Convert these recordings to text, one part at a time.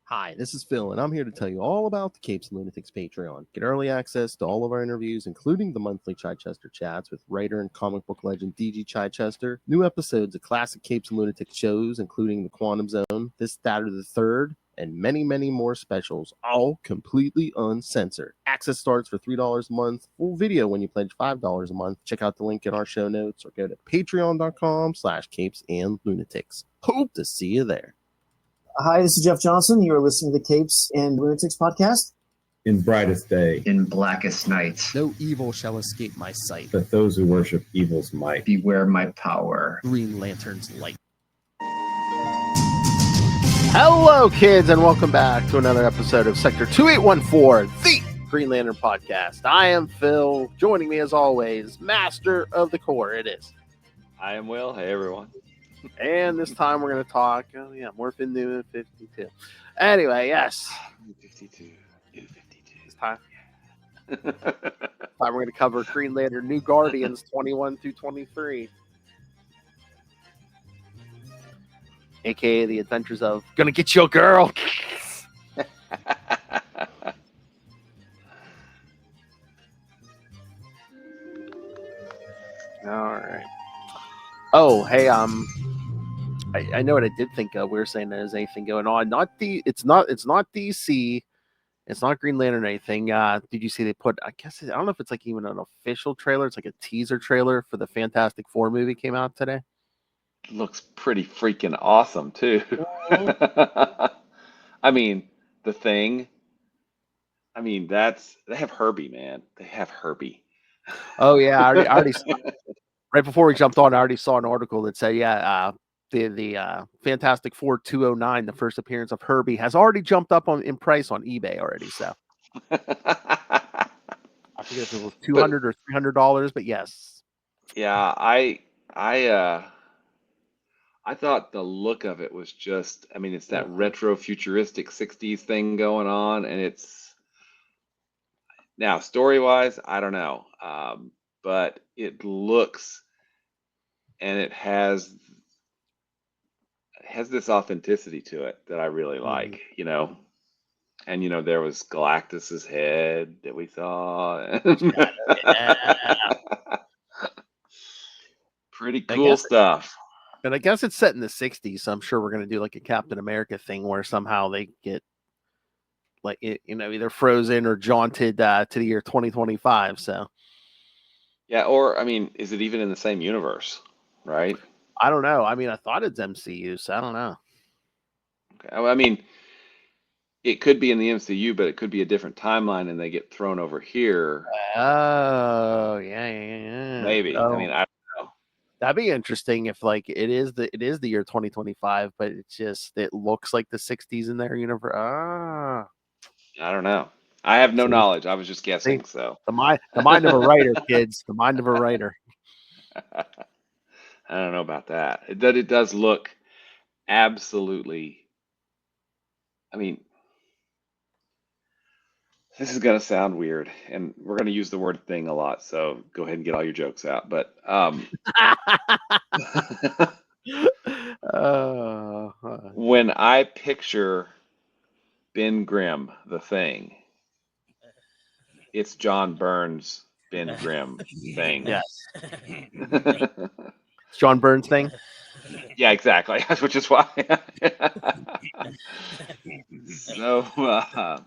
Hi, this is Phil, and I'm here to tell you all about the Capes and Lunatics Patreon. Get early access to all of our interviews, including the monthly Chichester chats with writer and comic book legend DG Chichester, new episodes of classic Capes and Lunatics shows, including The Quantum Zone, This, That, or the Third, and many, many more specials, all completely uncensored. Access starts for $3 a month, full video when you pledge $5 a month. Check out the link in our show notes or go to patreon.com/capesandlunatics. Hope to see you there. Hi, this is Jeff Johnson. You are listening to the Capes and Lunatics podcast. In brightest day, in blackest nights, No evil shall escape my sight. but those who worship evil's might. beware my power. Green Lantern's light. Hello, kids, and welcome back to another episode of Sector 2814, the Green Lantern podcast. I am Phil. Joining me, as always, Master of the Core. It is. I am Will. Hey, everyone. And this time we're going to talk, Morphin New 52. Anyway, yes. New 52. New 52. This time we're going to cover Green Lantern New Guardians 21 through 23. AKA the adventures of Gonna Get Your Girl. All right. Oh, hey, I know what I did think of. We were saying there's anything going on. It's not DC. It's not Green Lantern or anything. Did you see they put, I don't know if it's like even an official trailer. It's like a teaser trailer for the Fantastic Four movie came out today. Looks pretty freaking awesome, too. I mean, The Thing. I mean, they have Herbie, man. They have Herbie. Oh, yeah. I already right before we jumped on, I already saw an article that said, the Fantastic Four 209, the first appearance of Herbie, has already jumped up in price on eBay already. So I forget if it was $200 or $300, but yes. Yeah, I thought the look of it was just, I mean, it's that retro futuristic 60s thing going on, and it's now story-wise, I don't know. But it looks, and it has this authenticity to it that I really like, And there was Galactus's head that we saw. Pretty cool stuff. But I guess it's set in the 60s, so I'm sure we're going to do like a Captain America thing where somehow they get like either frozen or jaunted to the year 2025. So yeah, or I mean, is it even in the same universe? Right? I don't know. I mean, I thought it's MCU, so I don't know. Okay. I mean, it could be in the MCU, but it could be a different timeline, and they get thrown over here. Oh, yeah. Maybe. Oh. I mean, I don't know. That'd be interesting if like it is the year 2025, but it looks like the 60s in their universe. I don't know. I have no knowledge. I was just guessing. So the mind of a writer, kids. The mind of a writer. I don't know about that. It does look absolutely. I mean, this is gonna sound weird, and we're gonna use the word "thing" a lot. So go ahead and get all your jokes out. But when I picture Ben Grimm, the Thing, it's John Byrne's Ben Grimm Thing. Yes. It's John Byrne's Thing. Yeah, exactly. Which is why. So, I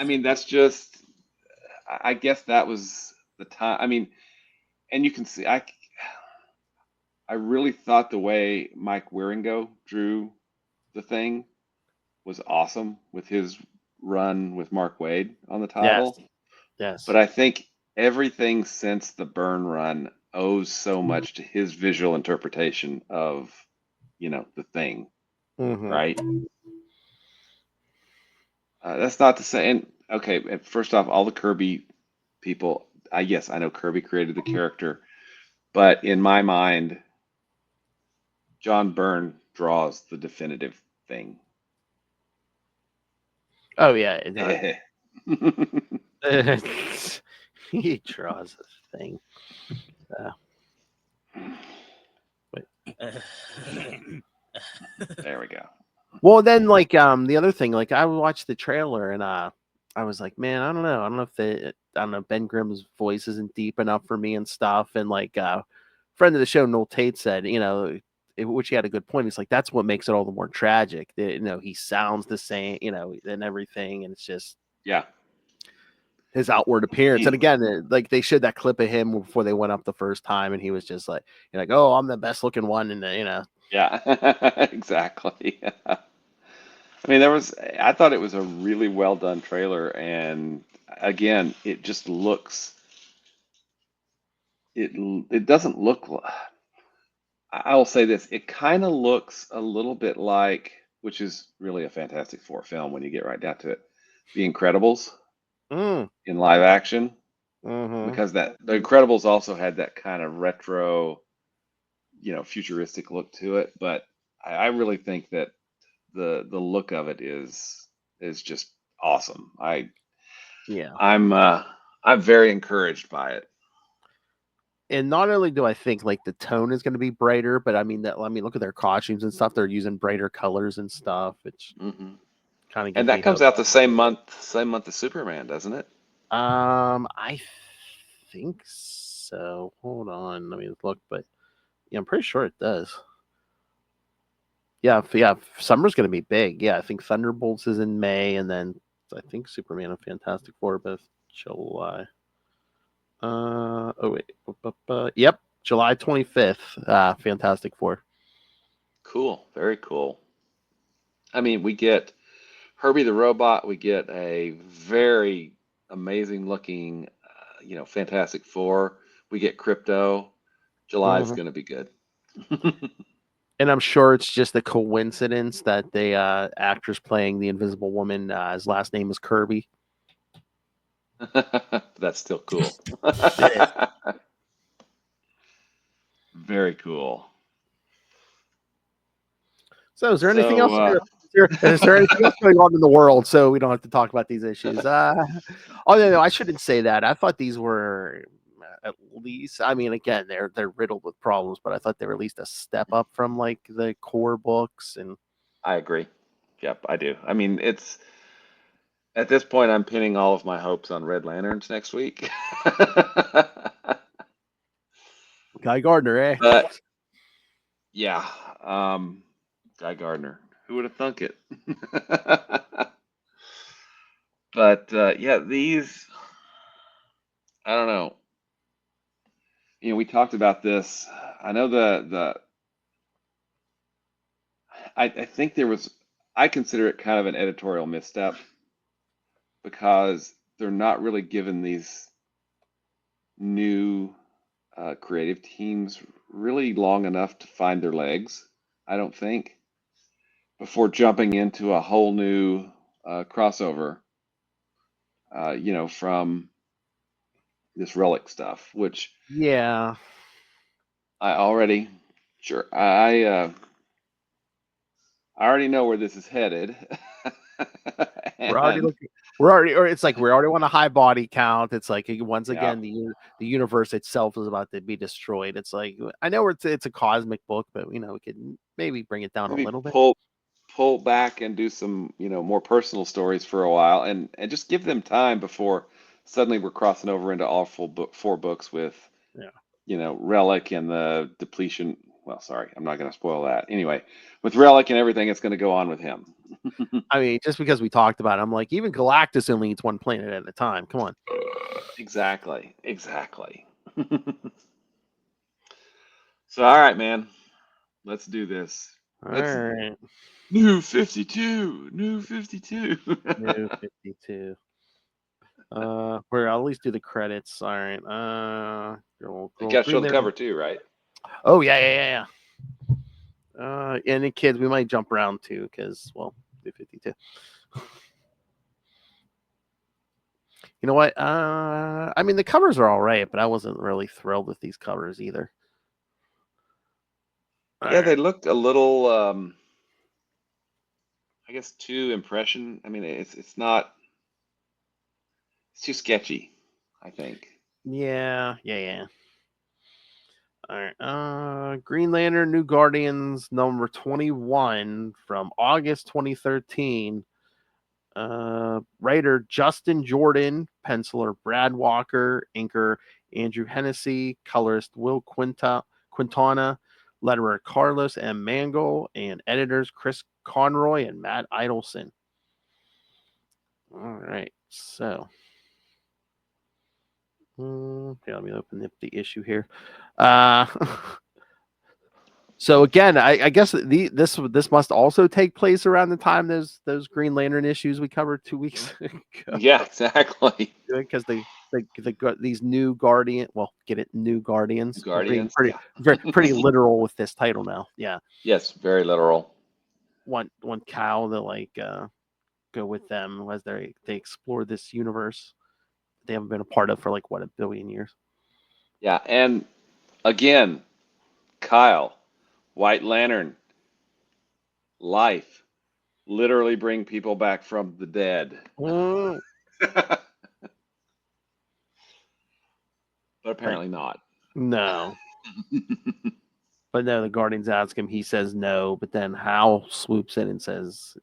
mean, that's just. I guess that was the time. I mean, and you can see, I really thought the way Mike Wieringo drew the Thing was awesome with his run with Mark Waid on the title. Yes. But I think everything since the Byrne run owes so much to his visual interpretation of, the Thing, right? That's not to say, and okay, first off, all the Kirby people, yes, I know Kirby created the character, but in my mind, John Byrne draws the definitive Thing. Oh yeah. He draws a thing. There we go. Well, then like the other thing, like I watched the trailer and I was like, man, I don't know if Ben Grimm's voice isn't deep enough for me and stuff. And like friend of the show, Noel Tate said, which he had a good point. It's like that's what makes it all the more tragic. He sounds the same, and everything, and it's just Yeah. his outward appearance. And again, like they showed that clip of him before they went up the first time, and he was just like, oh, I'm the best looking one, and Yeah, exactly. I mean, I thought it was a really well done trailer, and again, it just looks, it doesn't look, I will say this, it kind of looks a little bit like, which is really a Fantastic Four film when you get right down to it, The Incredibles mm, in live action, mm-hmm. because the Incredibles also had that kind of retro, futuristic look to it, but I really think that the look of it is just awesome. Yeah. I'm very encouraged by it. And not only do I think like the tone is going to be brighter, but I mean look at their costumes and stuff. They're using brighter colors and stuff, which Hmm. kind of And gives that me comes hope. out the same month as Superman, doesn't it? I think so. Hold on, let me look, but yeah, I'm pretty sure it does. Yeah, summer's going to be big. Yeah, I think Thunderbolts is in May, and then I think Superman and Fantastic Four are both July. Oh wait, yep, July 25th. Fantastic Four. Cool, very cool. I mean, we get Herbie the Robot. We get a very amazing looking, Fantastic Four. We get Crypto. July is Mhm. going to be good. And I'm sure it's just a coincidence that the actress playing the Invisible Woman, his last name is Kirby. That's still cool. It is. Very cool. So, is there anything So, else? Is there anything else going on in the world so we don't have to talk about these issues? Oh no, I shouldn't say that. I thought these were at least. I mean, again, they're riddled with problems, but I thought they were at least a step up from like the core books. And I agree. Yep, I do. I mean, it's at this point, I'm pinning all of my hopes on Red Lanterns next week. Guy Gardner, eh? But yeah, um, Guy Gardner. Who would have thunk it? But yeah, I don't know. We talked about this. I know I think I consider it kind of an editorial misstep because they're not really given these new creative teams really long enough to find their legs, I don't think, before jumping into a whole new crossover, from this Relic stuff, which Yeah, I already, sure, I already know where this is headed. we're already And looking. Or it's like we already want a high body count. It's like once yeah, again the universe itself is about to be destroyed. It's like I know it's a cosmic book, but we could maybe bring it down a maybe little bit. pull back and do some, more personal stories for a while, and just give them time before suddenly we're crossing over into all four books with, Yeah. Relic and the depletion. Well, sorry, I'm not going to spoil that. Anyway, with Relic and everything that's going to go on with him. I mean, just because we talked about it, I'm like, even Galactus only eats one planet at a time. Come on. Exactly, exactly. So, all right, man, let's do this. All Let's right. New 52, new 52. New 52. Where I'll at least do the credits. All right. We'll You go gotta through show the there. cover too, right? Oh yeah. And the kids, we might jump around too, because New 52. You know what? I mean the covers are all right, but I wasn't really thrilled with these covers either. All Yeah, they right. looked a little, I guess, too impression. I mean, it's not, it's too sketchy, I think. Yeah. All right. Green Lantern New Guardians number 21 from August 2013. Writer Justin Jordan, penciler Brad Walker, inker Andrew Hennessy, colorist Will Quintana, letterer Carlos M. Mangle, and editors Chris Conroy and Matt Idelson. All right, so let me open up the issue here. So again, I guess this must also take place around the time those Green Lantern issues we covered 2 weeks ago. Yeah, exactly. Because these new new Guardians. Guardians, Pretty, yeah. pretty literal with this title now. Yeah. Yes, very literal. Want Cal to go with them as they explore this universe they haven't been a part of for like what, 1 billion years. Yeah, and again, Kyle, White Lantern, life, literally bring people back from the dead. Mm. But apparently not. No. But no, the Guardians ask him. He says no. But then Hal swoops in and says,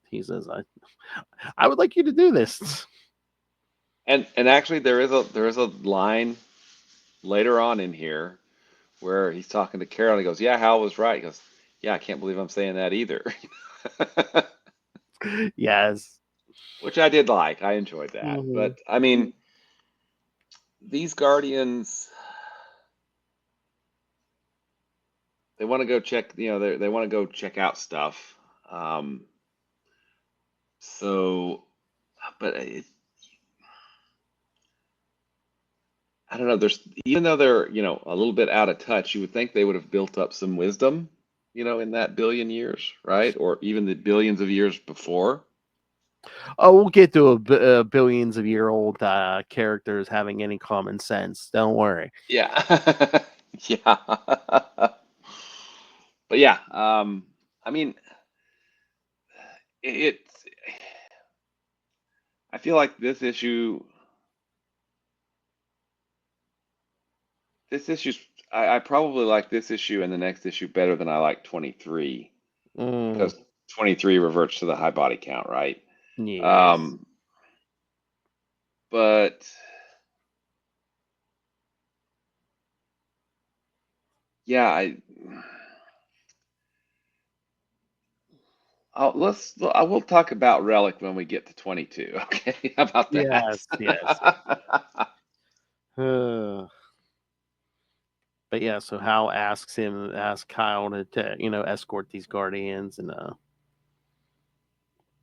"I would like you to do this." And actually, there is a line later on in here where he's talking to Carol. And he goes, "Yeah, Hal was right." He goes, "Yeah, I can't believe I'm saying that either." Yes. Which I did like. I enjoyed that. Mhm. But I mean, these Guardians, they want to go check. They want to go check out stuff. So, but I don't know. Even though they're a little bit out of touch, you would think they would have built up some wisdom, in that billion years, right? Or even the billions of years before. Oh, we'll get to billions of year old characters having any common sense. Don't worry. Yeah, yeah. But yeah, I mean, it's. I feel like this issue. I probably like this issue and the next issue better than I like 23 because 23 reverts to the high body count, right? Yes. But yeah, I will talk about Relic when we get to 22. Okay, how about that? Yes. But yeah, so Hal asks Kyle to escort these Guardians, and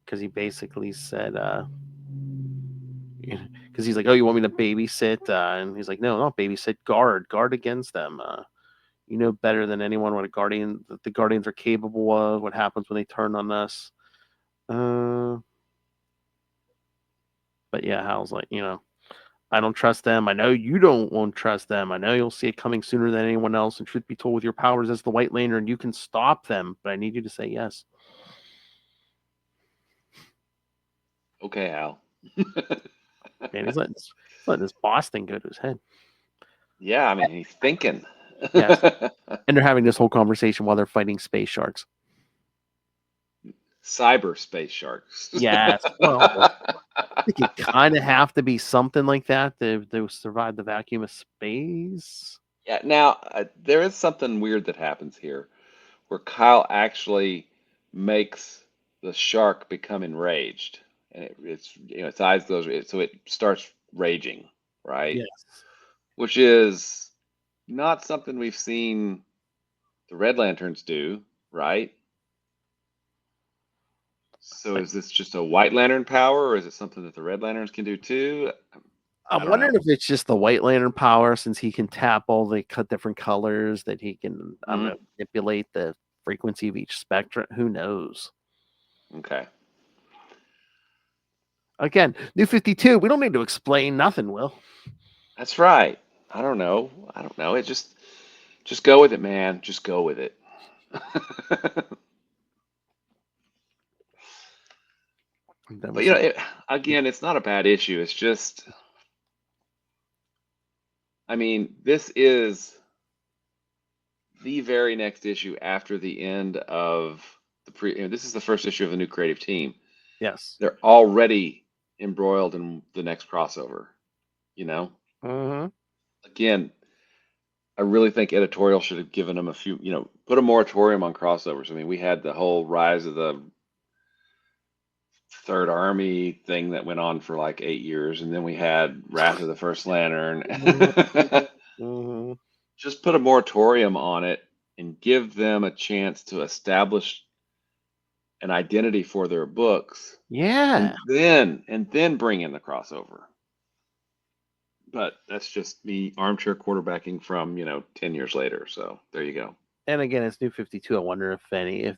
because he basically said because he's like, "Oh, you want me to babysit?" And he's like, "No, not babysit. Guard against them. You know better than anyone what the Guardians are capable of. What happens when they turn on us." But yeah, Hal's like, I don't trust them. I know you won't trust them. I know you'll see it coming sooner than anyone else. And truth be told, with your powers as the White Lantern, you can stop them. But I need you to say yes. Okay, Al. Man, he's letting this boss thing go to his head. Yeah, I mean, he's thinking. Yes. And they're having this whole conversation while they're fighting space sharks. Cyberspace sharks. Yes. Well, I think it kind of have to be something like that to survive the vacuum of space. Yeah. Now, there is something weird that happens here, where Kyle actually makes the shark become enraged, and its eyes goes, so it starts raging, right? Yes. Which is not something we've seen the Red Lanterns do, right? So is this just a White Lantern power, or is it something that the Red Lanterns can do too? I I'm don't wondering know. if it's just the White Lantern power, since he can tap all the different colors, that he can, I don't know, manipulate the frequency of each spectrum. Who knows? Okay. Again, New 52. We don't need to explain nothing, Will. That's right. I don't know. It just go with it, man. Just go with it. But again, it's not a bad issue. It's just, I mean, this is the very next issue after the end of this is the first issue of the new creative team. Yes. They're already embroiled in the next crossover. You know, Mm-hmm. again, I really think editorial should have given them a few, put a moratorium on crossovers. I mean, we had the whole rise of the Third Army thing that went on for like 8 years, and then we had Wrath of the First Lantern. Mm-hmm. Just put a moratorium on it and give them a chance to establish an identity for their books, Yeah. and then bring in the crossover. But that's just me armchair quarterbacking from 10 years later. So there you go. And again, it's New 52. I wonder if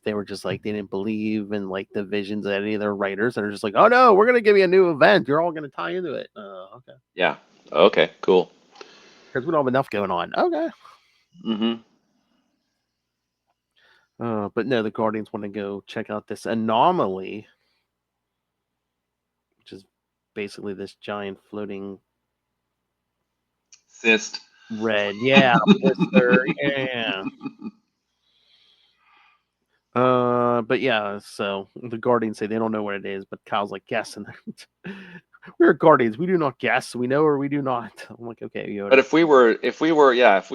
they were just like they didn't believe in like the visions of any of their writers, and are just like, oh no, we're gonna give you a new event. You're all gonna tie into it. Okay. Yeah. Okay. Cool. Because we don't have enough going on. Okay. Mm-hmm. But no, the Guardians want to go check out this anomaly, which is basically this giant floating Cyst. red. Yeah, blister. Yeah. But yeah, so the Guardians say they don't know what it is, but Kyle's like, guess, and we're Guardians. We do not guess. We know or we do not. I'm like, okay, Yoda. But if we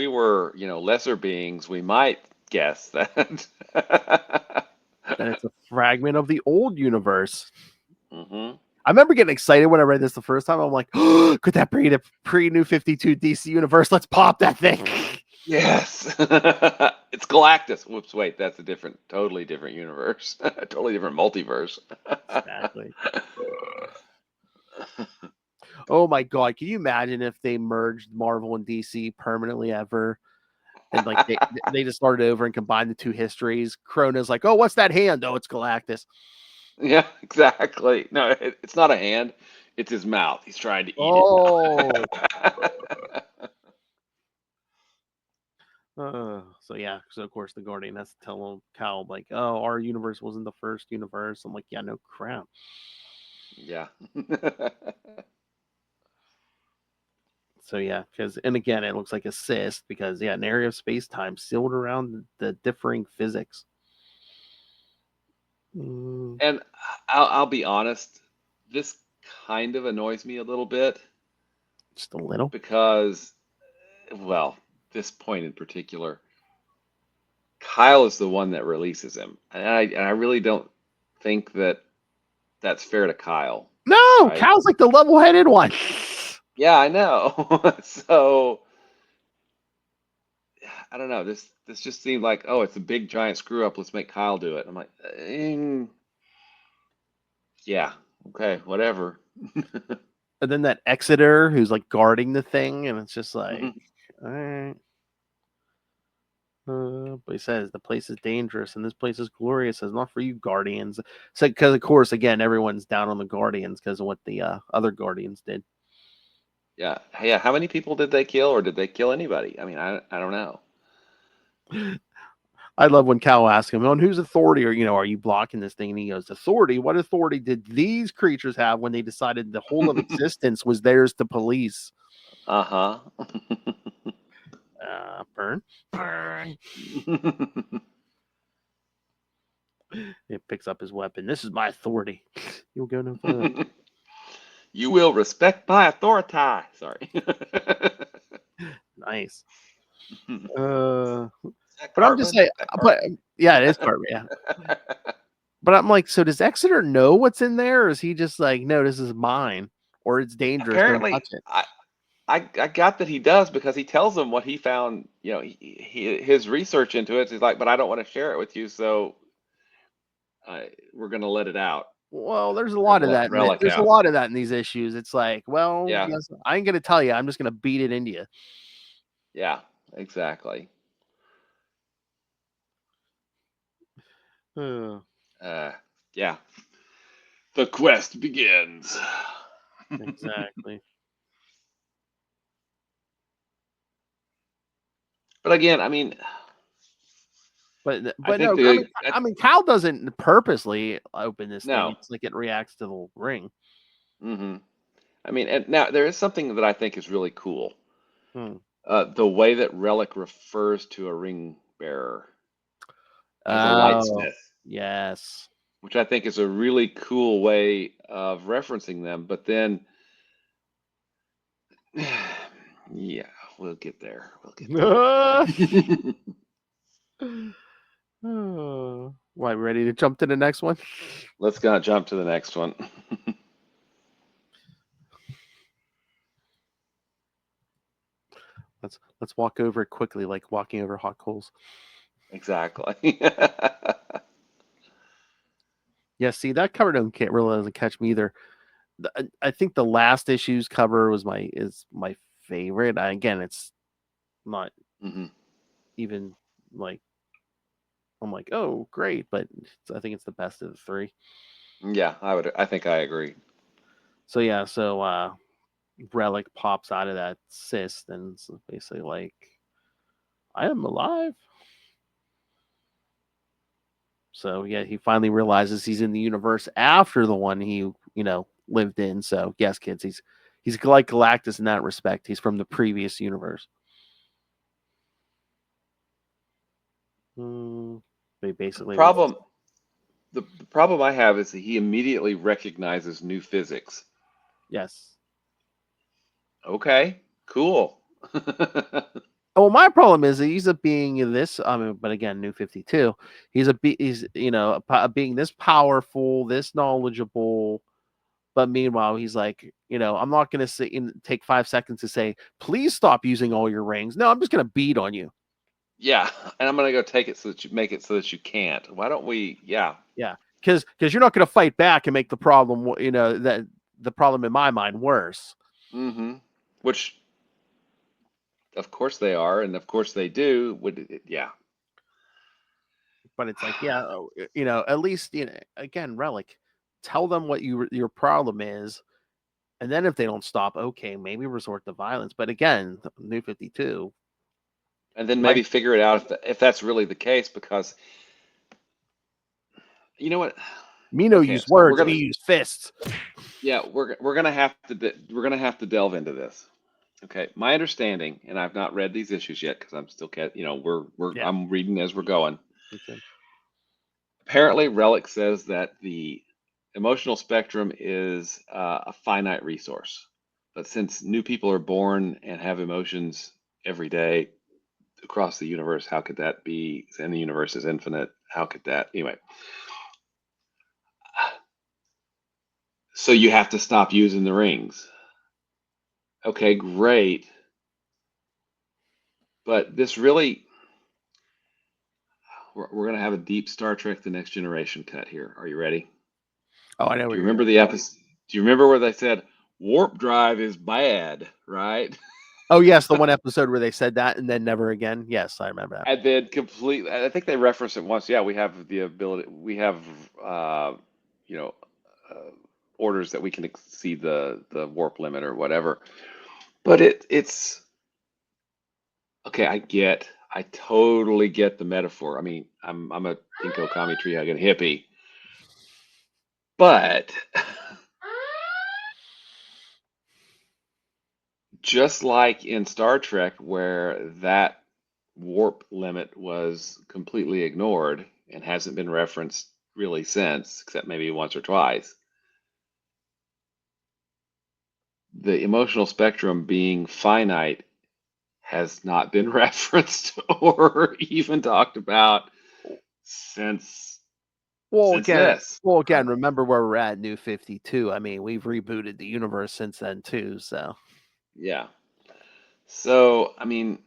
were, lesser beings, we might guess that. Then it's a fragment of the old universe. Mm-hmm. I remember getting excited when I read this the first time. I'm like, oh, could that be the pre-New 52 DC universe? Let's pop that thing. Yes. It's Galactus. Whoops, wait, that's a totally different universe. Totally different multiverse. Exactly. Oh my god, can you imagine if they merged Marvel and DC permanently ever? And like they just started over and combined the two histories. Krona's like, oh, what's that hand? Oh, it's Galactus. Yeah, exactly. No, it's not a hand. It's his mouth. He's trying to eat it. So yeah, so of course the Guardian has to tell Cal like, oh, our universe wasn't the first universe. I'm like, yeah, no crap. Yeah. So yeah, and again, it looks like a cyst because an area of space time sealed around the differing physics. And I'll be honest, this kind of annoys me a little bit. Just a little? Because, well, this point in particular, Kyle is the one that releases him. And I really don't think that's fair to Kyle. No, right? Kyle's like the level-headed one. Yeah, I know. So, I don't know. This just seemed like, oh, it's a big giant screw up. Let's make Kyle do it. I'm like, yeah, okay, whatever. And then that Exeter who's like guarding the thing, and it's just like, all right. But he says the place is dangerous and this place is glorious. It's not for you Guardians. So, because of course, again, everyone's down on the Guardians because of what the other Guardians did. Yeah. How many people did they kill, or did they kill anybody? I mean, I don't know. I love when Cal asks him, on whose authority are you blocking this thing? And he goes, authority? What authority did these creatures have when they decided the whole of existence was theirs to police? Uh-huh. Burn. It picks up his weapon. This is my authority. You'll go no further. You will respect my authority. Sorry. Nice. But I'm just saying, but yeah, it is Cartman. Yeah. But I'm like, so does Exeter know what's in there, or is he just like, no, this is mine, or it's dangerous? Apparently, don't touch it. I got that he does, because he tells them what he found. His research into it. He's like, but I don't want to share it with you, so we're gonna let it out. Well, there's a lot of that. There's a lot of that in these issues. It's like, well, yeah. Yes, I ain't gonna tell you. I'm just gonna beat it into you. Yeah, exactly. Yeah. The quest begins. Exactly. But again, I mean, but no, I mean, Kyle doesn't purposely open this thing. It's like it reacts to the ring. Mm-hmm. I mean, and now there is something that I think is really cool. The way that Relic refers to a ring bearer as a lightsmith, yes. which I think is a really cool way of referencing them. But then, yeah, we'll get there. We'll get there. Why, ready to jump to the next one? Let's go jump to the next one. Let's walk over it quickly, like walking over hot coals. Exactly. Yeah, see, that cover really doesn't catch me either. I think the last issue's cover was my favorite. Again, it's not even like I'm like, oh, great, but I think it's the best of the three. Yeah, I think I agree. So yeah, Relic pops out of that cyst and it's basically like, I am alive. So yeah, he finally realizes he's in the universe after the one he, lived in. So yes, kids, he's like Galactus in that respect. He's from the previous universe. They basically the problem I have is that he immediately recognizes new physics. Yes. Okay, cool. Oh, my problem is that he's a being this. But again, New 52. He's being this powerful, this knowledgeable. But meanwhile, he's like, I'm not going to take 5 seconds to say, please stop using all your rings. No, I'm just going to beat on you. Yeah, and I'm going to go take it so that you make it so that you can't. Why don't we? Yeah. Yeah, because you're not going to fight back and make the problem, that the problem in my mind worse. Mm-hmm. Which, of course they are, and of course they do. Yeah. But it's like, yeah, at least, again, Relic, tell them what your problem is. And then if they don't stop, okay, maybe resort to violence. But again, New 52. And then maybe figure it out if that's really the case, because you know what? Mino used words, he used fists. Yeah, we're gonna have to delve into this. Okay, my understanding, and I've not read these issues yet because I'm still I'm reading as we're going. Okay. Apparently, Relic says that the emotional spectrum is a finite resource, but since new people are born and have emotions every day across the universe, how could that be? And the universe is infinite. How could that? Anyway, so you have to stop using the rings. Okay, great. But this really, we're going to have a deep Star Trek: The Next Generation cut here. Are you ready? Oh, I know. Do you remember the episode? Do you remember where they said warp drive is bad, right? Oh, yes, the one episode where they said that and then never again. Yes, I remember that. And then completely, I think they referenced it once. Yeah, we have the ability, we have, orders that we can exceed the warp limit or whatever. But it's okay. I totally get the metaphor. I mean, I'm a Inko Kami tree hugging hippie, but just like in Star Trek, where that warp limit was completely ignored and hasn't been referenced really since, except maybe once or twice. The emotional spectrum being finite has not been referenced or even talked about since this. Well, again, remember where we're at, New 52. I mean, we've rebooted the universe since then too. So yeah. So I mean,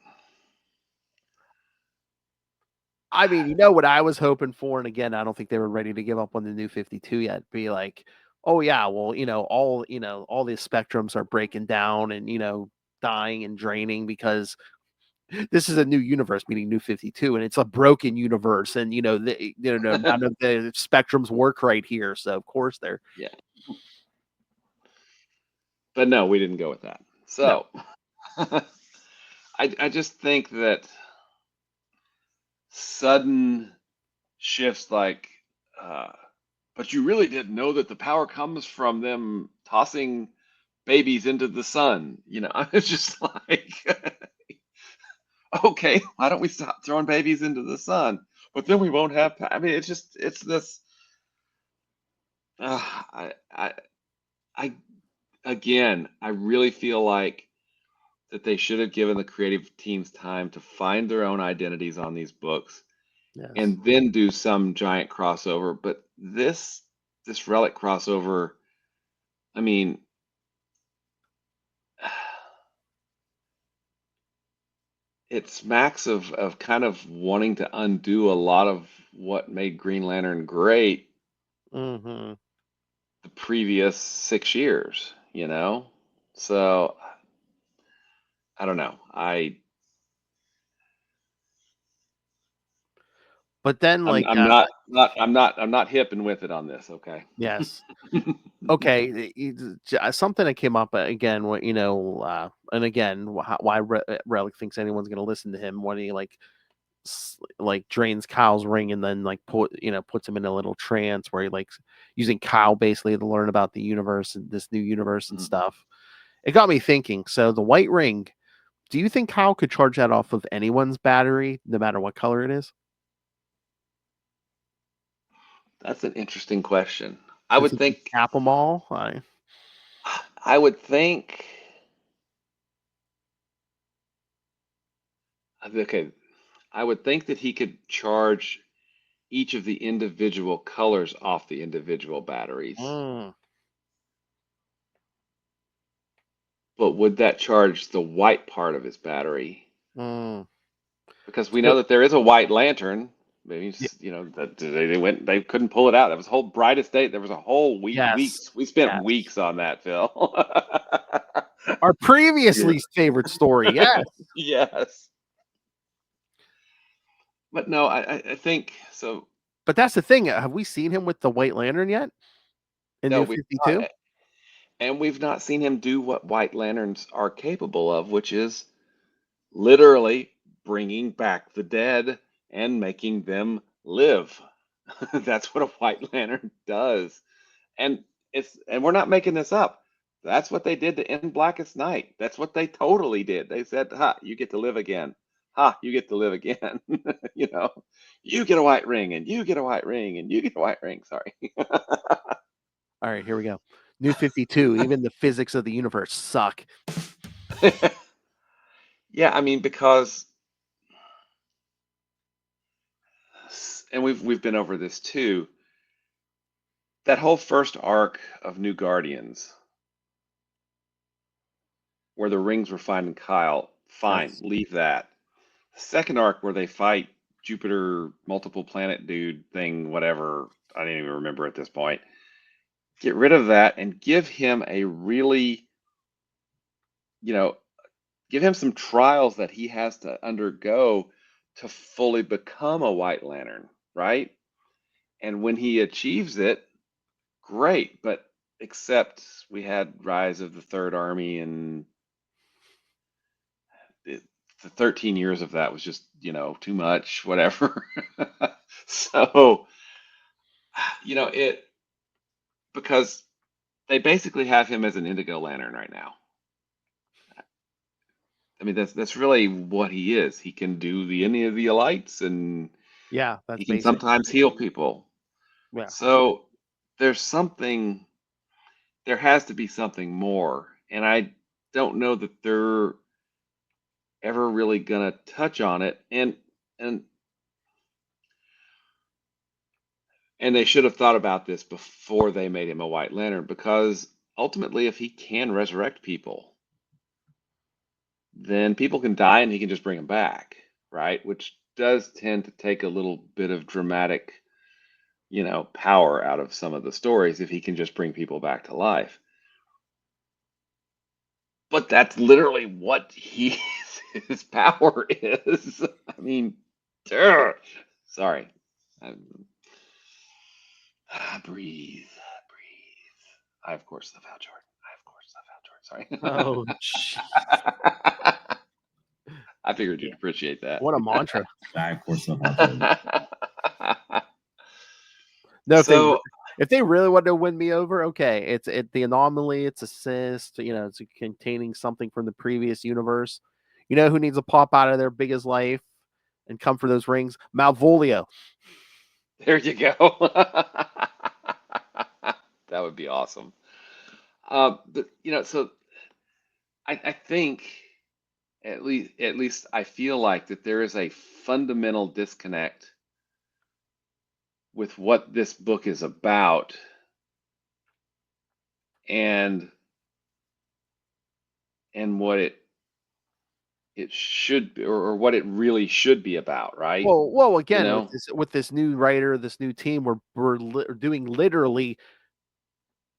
what I was hoping for, and again, I don't think they were ready to give up on the New 52 yet. Be like, oh yeah, well, all the spectrums are breaking down and dying and draining because this is a new universe, meaning New 52, and it's a broken universe, and none of the spectrums work right here, so of course they're But no, we didn't go with that. So no. I just think that sudden shifts like, but you really didn't know that the power comes from them tossing babies into the sun. It's just like, Okay, why don't we stop throwing babies into the sun? But then we won't have. I mean, it's this. I I again, I really feel like that they should have given the creative teams time to find their own identities on these books Yes. and then do some giant crossover. But this Relic crossover, I mean, it smacks of kind of wanting to undo a lot of what made Green Lantern great Mm-hmm. the previous 6 years, you know? So I don't know. But then, I'm like, I'm not hipping with it on this, okay? yes. Okay, something that came up again, and again, why Relic thinks anyone's going to listen to him when he like drains Kyle's ring and then puts him in a little trance where he likes using Kyle basically to learn about the universe and this new universe and Mhm. stuff. It got me thinking. So the white ring, do you think Kyle could charge that off of anyone's battery, no matter what color it is? That's an interesting question. I Since would he can think cap them all. I would think okay, I would think that he could charge each of the individual colors off the individual batteries. Mm, But would that charge the white part of his battery? mm. Because we know So, that there is a white lantern. Maybe y- that they couldn't pull it out. That was whole brightest day. There was a whole yes, weeks. We spent yes. weeks on that, Phil. Our previous Yeah. least favorite story. Yes. Yes. But no, I think so. But that's the thing. Have we seen him with the White Lantern yet in No, New we've 52? not, and we've not seen him do what White Lanterns are capable of, which is literally bringing back the dead and making them live. That's what a White Lantern does. And we're not making this up. That's what they did to end Blackest Night. That's what they totally did. They said, "Ha, you get to live again. Ha, you get to live again." You know, you get a white ring, and you get a white ring, and you get a white ring. Sorry. All right, here we go. New 52. Even the physics of the universe suck. Yeah, I mean, because, and we've been over this too. That whole first arc of New Guardians, where the rings were finding Kyle, fine, Yes. leave that. Second arc where they fight Jupiter multiple planet dude thing, whatever. I don't even remember at this point. Get rid of that and give him a really, you know, give him some trials that he has to undergo to fully become a White Lantern, right? And when he achieves it, great. But except we had Rise of the Third Army and the 13 years of that was just, too much, whatever. So, it because they basically have him as an Indigo Lantern right now. I mean, that's really what he is. He can do any of the elites, and Yeah, that's he can basic. sometimes heal people. Yeah. So there's something. There has to be something more, and I don't know that they're ever really gonna touch on it. And And they should have thought about this before they made him a White Lantern, because ultimately, if he can resurrect people, then people can die and he can just bring them back, right? Which does tend to take a little bit of dramatic, power out of some of the stories if he can just bring people back to life. But that's literally what his power is. I mean, sorry. Breathe, breathe. I of course love Hal Jordan. Oh, Sorry. I figured you'd appreciate that. what a mantra. I, of course, know how to. No, So, if they really want to win me over, okay, the anomaly, it's a cyst, it's containing something from the previous universe. You know who needs to pop out of there big as life and come for those rings? Malvolio. There you go. That would be awesome. But so I think at least I feel like that there is a fundamental disconnect with what this book is about and what it should be, or what it really should be about, right? Well, again, know? with this new writer, this new team, we're doing literally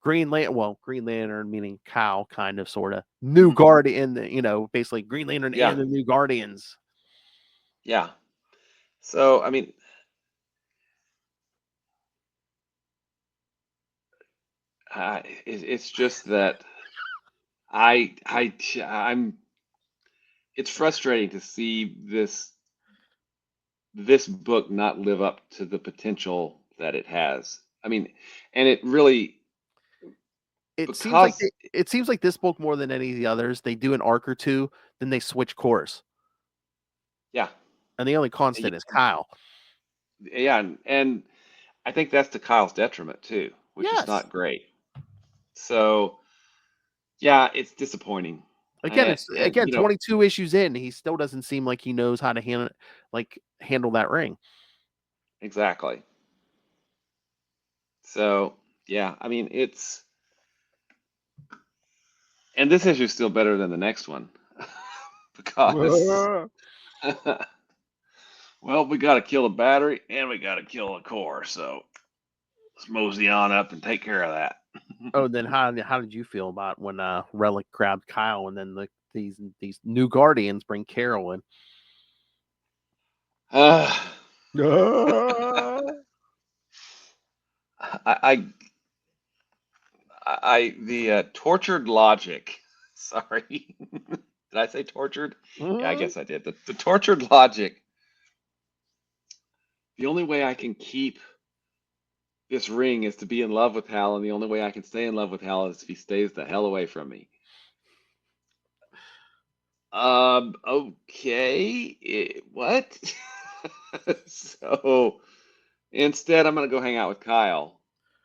Green Lantern meaning Kyle, kind of, sort of new Guardian, basically Green Lantern Yeah. and the New Guardians. Yeah. So I mean, it's just that I'm. It's frustrating to see this book not live up to the potential that it has. I mean, and it really It because seems like this book, more than any of the others, they do an arc or two, then they switch course, yeah, and the only constant is Kyle. yeah, and I think that's to Kyle's detriment too, which is Yes. not great. So yeah, it's disappointing. Again, 22 issues in, he still doesn't seem like he knows how to handle that ring. Exactly. So yeah, I mean and this issue is still better than the next one because well, we got to kill a battery and we got to kill a core, so let's mosey on up and take care of that. Oh, then how did you feel about when Relic grabbed Kyle and then these new Guardians bring Carol in? The tortured logic. Sorry, did I say tortured? Yeah, I guess I did. The tortured logic. The only way I can keep this ring is to be in love with Hal, and the only way I can stay in love with Hal is if he stays the hell away from me. Okay. What? So instead, I'm gonna go hang out with Kyle.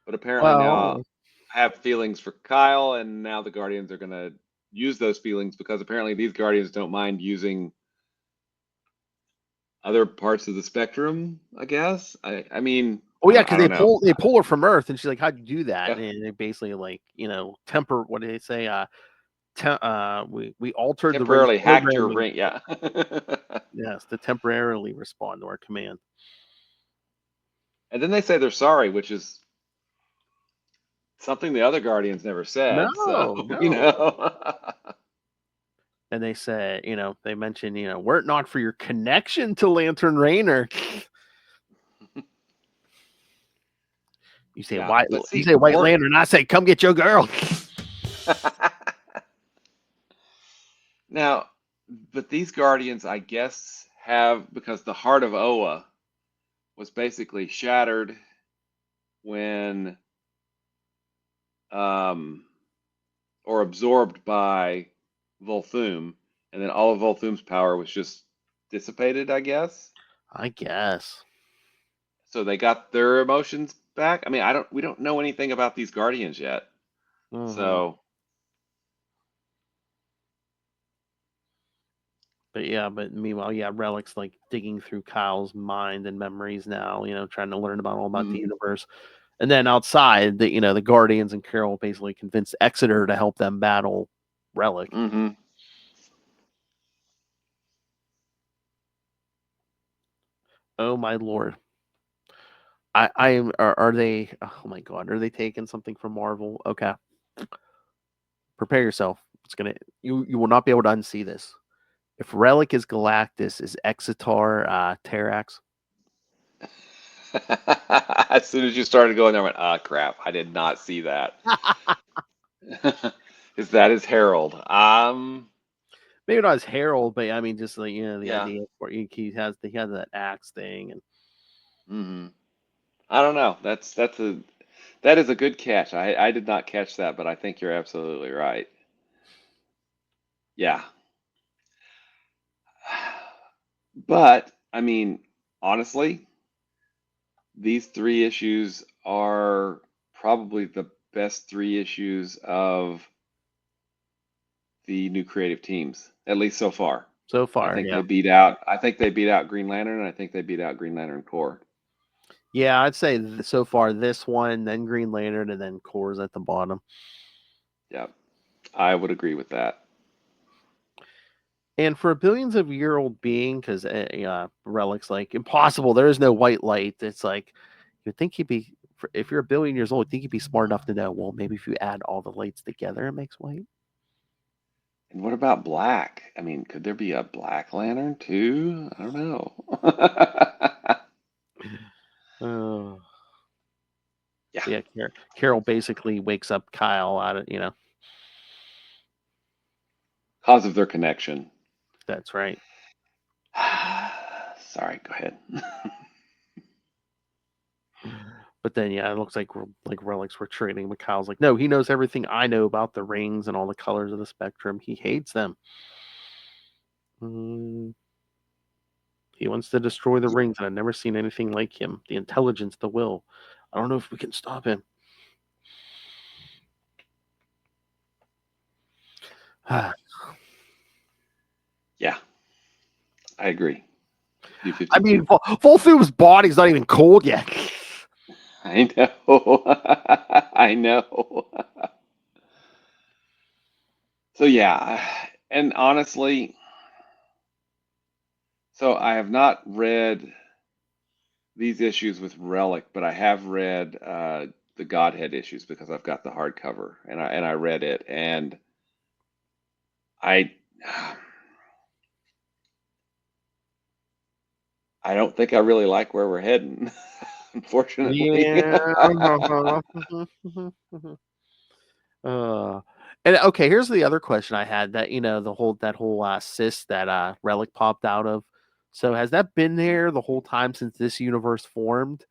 But apparently now I have feelings for Kyle, and now the Guardians are gonna use those feelings because apparently these Guardians don't mind using other parts of the spectrum, I guess. I mean, oh yeah, because they pull her from Earth, and she's like, "How'd you do that?" Yeah. And they basically temper. What did they say? We altered Temporarily the hacked your ring. Yeah. Yes, to temporarily respond to our command. And then they say they're sorry, which is something the other Guardians never said. No. And they said, they mentioned, were it not for your connection to Lantern Rayner. You say White Lantern, I say, come get your girl. Now, but these Guardians, I guess, because the heart of Oa was basically shattered when or absorbed by Volthoom, and then all of Volthoom's power was just dissipated, I guess. So they got their emotions back. I mean, we don't know anything about these Guardians yet. Mm-hmm. So but meanwhile, Relic's like digging through Kyle's mind and memories now, trying to learn all about the universe. And then outside, the Guardians and Carol basically convinced Exeter to help them battle Relic. Mm-hmm. Oh my lord! Are they? Oh my god! Are they taking something from Marvel? Okay, prepare yourself. You will not be able to unsee this. If Relic is Galactus, is Exitar Terrax? As soon as you started going there, I went, "Ah, crap! I did not see that." Is that his Herald? Maybe not as Herald, but I mean, just like the idea where he has that axe thing, and I don't know. That is a good catch. I did not catch that, but I think you're absolutely right. Yeah. But I mean, honestly, these 3 issues are probably the best 3 issues of the new creative teams, at least so far. So I far. think Yeah. they beat out. I think they beat out Green Lantern, and I think they beat out Green Lantern Corps. Yeah, I'd say so far this one, then Green Lantern, and then Core's at the bottom. Yep, I would agree with that. And for a billions of year old being, because Relic's like impossible. There is no white light. It's like you'd think he'd be. If you're a billion years old, you'd think he'd be smart enough to know. Well, maybe if you add all the lights together, it makes white. And what about black? I mean, could there be a Black Lantern too? I don't know. Oh. Yeah. Yeah, Carol basically wakes up Kyle out of Cause of their connection. That's right. Sorry, go ahead. But then it looks like Relic's retreating. But Kyle's like, no, he knows everything I know about the rings and all the colors of the spectrum. He hates them. He wants to destroy the rings, and I've never seen anything like him. The intelligence, the will. I don't know if we can stop him. Yeah, I agree. I mean, Volthoom's body's not even cold yet. I know. I know. So yeah, and honestly, so I have not read these issues with Relic, but I have read the Godhead issues because I've got the hardcover, and I read it, and I I don't think I really like where we're heading, unfortunately. Yeah. And okay, here's the other question I had that that whole cyst that Relic popped out of. So has that been there the whole time since this universe formed?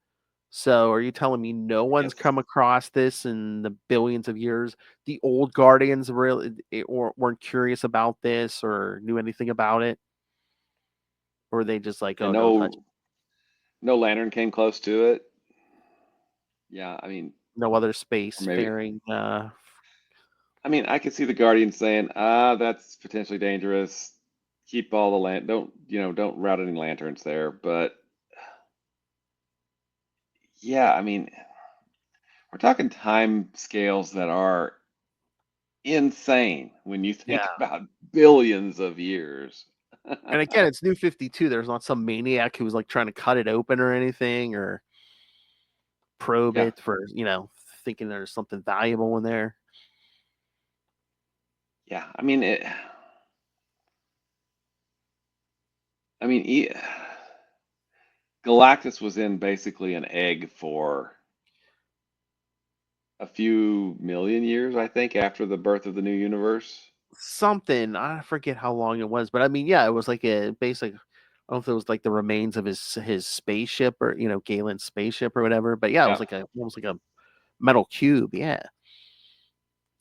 So are you telling me no one's Yes. come across this in the billions of years? The old Guardians really weren't curious about this or knew anything about it? Or were they just like, And oh, don't touch it? no Lantern came close to it. Yeah, I mean, No other or maybe space-faring I mean, I could see the Guardians saying, that's potentially dangerous. Keep all the don't route any lanterns there. But yeah, I mean, we're talking time scales that are insane when you yeah. think about billions of years. And again, it's New 52. There's not some maniac who was like trying to cut it open or anything or probe Yeah, it for, thinking there's something valuable in there. yeah. I mean, I mean, Galactus was in basically an egg for a few million years, I think, after the birth of the new universe. Something, I forget how long it was, but I mean, yeah, it was like a basic. I don't know if it was like the remains of his spaceship or Galen's spaceship or whatever. But yeah, it was Yeah. like almost like a metal cube. Yeah.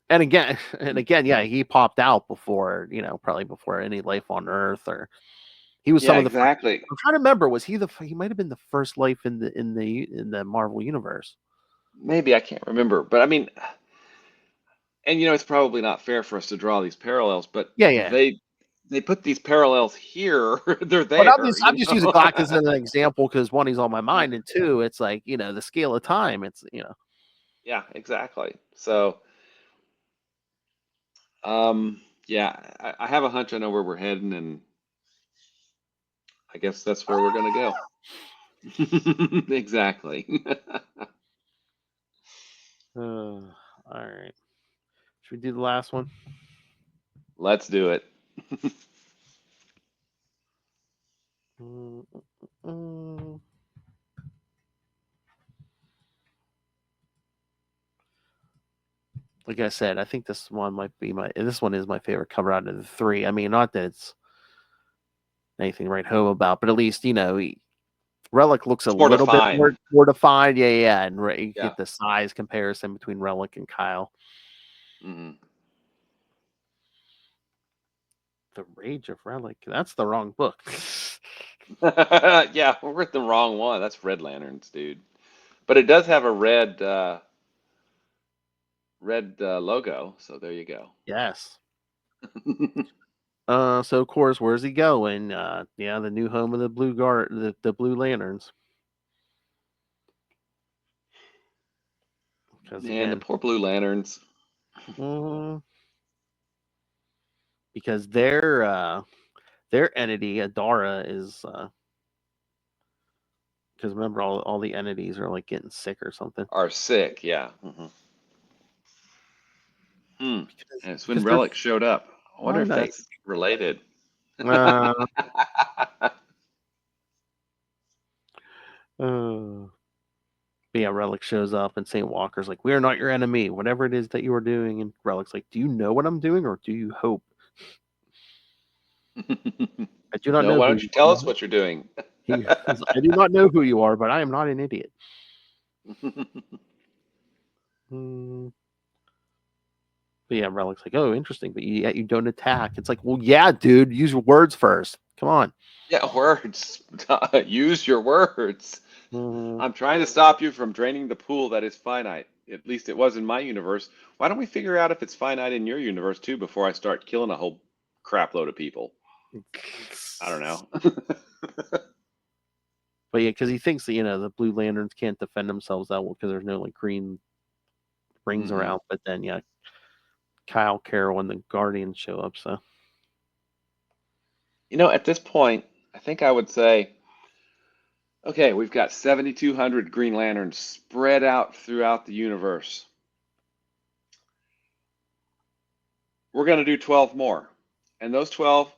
And again, yeah, he popped out before, probably before any life on Earth, or he was Yeah, some of the. exactly. I'm trying to remember. Was he he might have been the first life in the Marvel universe? Maybe I can't remember, but I mean, and it's probably not fair for us to draw these parallels, but Yeah, yeah. they put these parallels here. They're But there, I'm just using Galactus as an example because one, he's on my mind, and two, it's like the scale of time. It's Yeah, exactly. So, yeah, I have a hunch I know where we're heading, and I guess that's where we're gonna go. Exactly. all right. Should we do the last one? Let's do it. Mm, mm, mm. Like I said, I think this one might be this one is my favorite cover out of the three. I mean, not that it's anything to write home about, but at least Relic looks a It's more little bit defined. more defined. Yeah, yeah, and you Yeah. get the size comparison between Relic and Kyle. Hmm. The Rage of Relic. That's the wrong book. Yeah, we're at the wrong one. That's Red Lanterns, dude. But it does have a red logo, so there you go. Yes. So of course, where's he going? Yeah, the new home of the the Blue Lanterns. Because Man, the again, poor Blue Lanterns. because their entity Adara is because remember all the entities are like getting sick or something. Are sick, yeah. And it's when Because they're Relic showed up. I wonder if finite. that's related. Uh, but yeah, Relic shows up and Saint Walker's like, "We are not your enemy. Whatever it is that you are doing," and Relic's like, "Do you know what I'm doing, or do you hope?" I do not No, know. why Who don't you you tell are. us what you're doing? He's I do not know who you are, but I am not an idiot. But yeah, Relic's like, "Oh, interesting, but you don't attack." It's like, well, yeah, dude, use your words first. Come on. Yeah, words. Use your words. I'm trying to stop you from draining the pool that is finite. At least it was in my universe. Why don't we figure out if it's finite in your universe too before I start killing a whole crap load of people? I don't know. But yeah, because he thinks that the Blue Lanterns can't defend themselves that well because there's no like green rings around. But then yeah, Kyle, Carol, and the Guardians show up. So At this point, I think I would say, okay, we've got 7,200 Green Lanterns spread out throughout the universe. We're going to do 12 more. And those 12,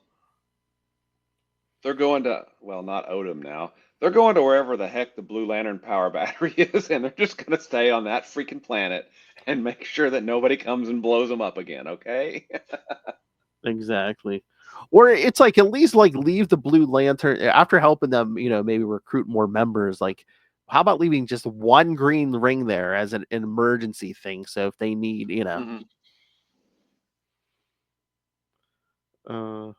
they're going to, well, not Odom now. They're going to wherever the heck the Blue Lantern power battery is, and they're just going to stay on that freaking planet and make sure that nobody comes and blows them up again, okay? exactly. Or it's like at least like leave the Blue Lantern after helping them, maybe recruit more members. Like, how about leaving just one green ring there as an emergency thing? So if they need, Oh,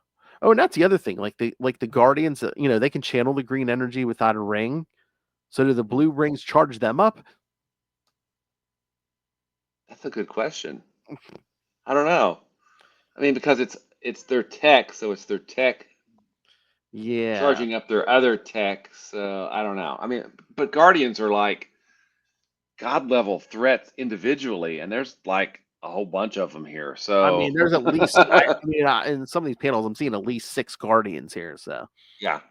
and that's the other thing. Like the Guardians, they can channel the green energy without a ring. So do the blue rings charge them up? That's a good question. I don't know. I mean, because it's their tech, so it's their tech charging up their other tech. So I don't know. I mean, but Guardians are like God level threats individually, and there's like a whole bunch of them here. So I mean, there's at least in some of these panels, I'm seeing at least 6 Guardians here. So yeah.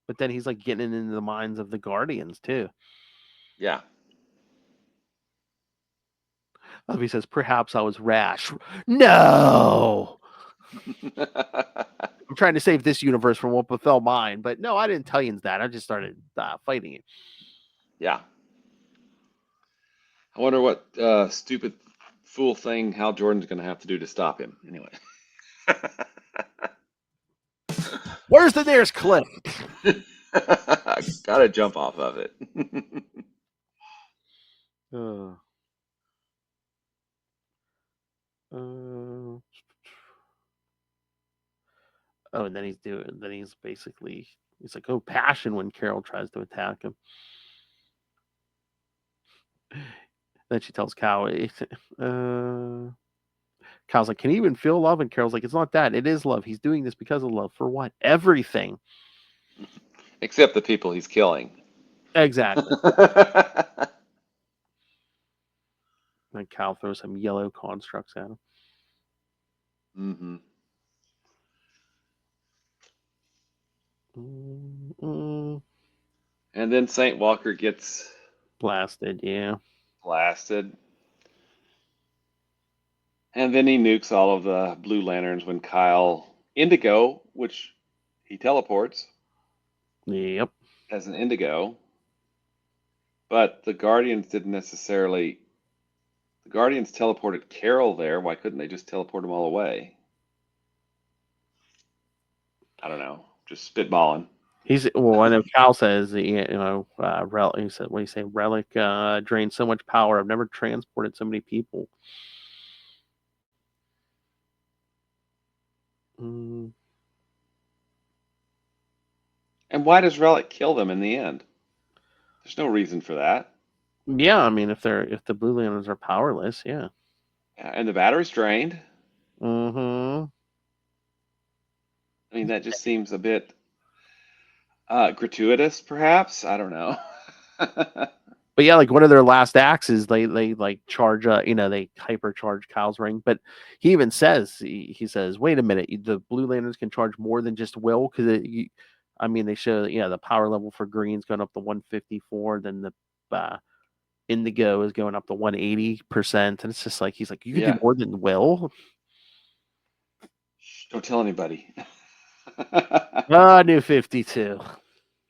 But then he's like getting into the minds of the Guardians too. Yeah. He says, "Perhaps I was rash." No. I'm trying to save this universe from what befell mine, but no, I didn't tell you that. I just started fighting it. Yeah. I wonder what stupid fool thing Hal Jordan's going to have to do to stop him. Anyway. Where's the nearest cliff? I gotta jump off of it. And then he's basically like, oh, passion when Carol tries to attack him. Then she tells Cal, Cal's like, can he even feel love? And Carol's like, it's not that. It is love. He's doing this because of love. For what? Everything. Except the people he's killing. Exactly. And Cal throws some yellow constructs at him. And then Saint Walker gets blasted, yeah. Blasted. And then he nukes all of the Blue Lanterns when Kyle Indigo, which he teleports. Yep. As an Indigo. But the Guardians didn't necessarily. The Guardians teleported Carol there. Why couldn't they just teleport them all away? I don't know. Just spitballing. I know Cal says, Relic. He said, "What do you say? Relic drains so much power. I've never transported so many people." And why does Relic kill them in the end? There's no reason for that. Yeah, I mean, if the Blue Lanterns are powerless, yeah. And the battery's drained. Mm-hmm. I mean, that just seems a bit gratuitous, perhaps. I don't know. But yeah, like one of their last acts is they like charge they hypercharge Kyle's ring. But he even says he says, wait a minute, the Blue Lanterns can charge more than just will, because I mean, they show the power level for green's going up to 154, then the indigo is going up to 180%, and it's just like he's like, you can Yeah. do more than will. Shh, don't tell anybody. New 52.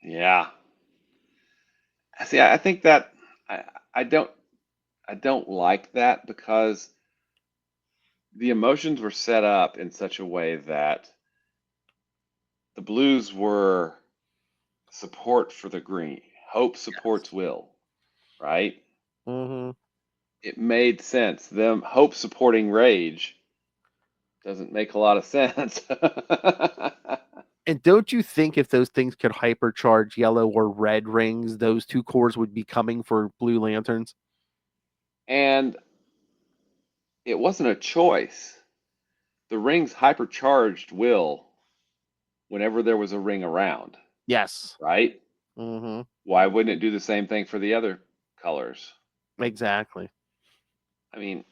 Yeah. See, I think that I don't like that, because the emotions were set up in such a way that the blues were support for the green. Hope supports will, right? Mm-hmm. It made sense. Them hope supporting rage doesn't make a lot of sense. And don't you think if those things could hypercharge yellow or red rings, those two cores would be coming for Blue Lanterns? And it wasn't a choice. The rings hypercharged will whenever there was a ring around, Yes. right? Mm-hmm. Why wouldn't it do the same thing for the other colors? Exactly. I mean,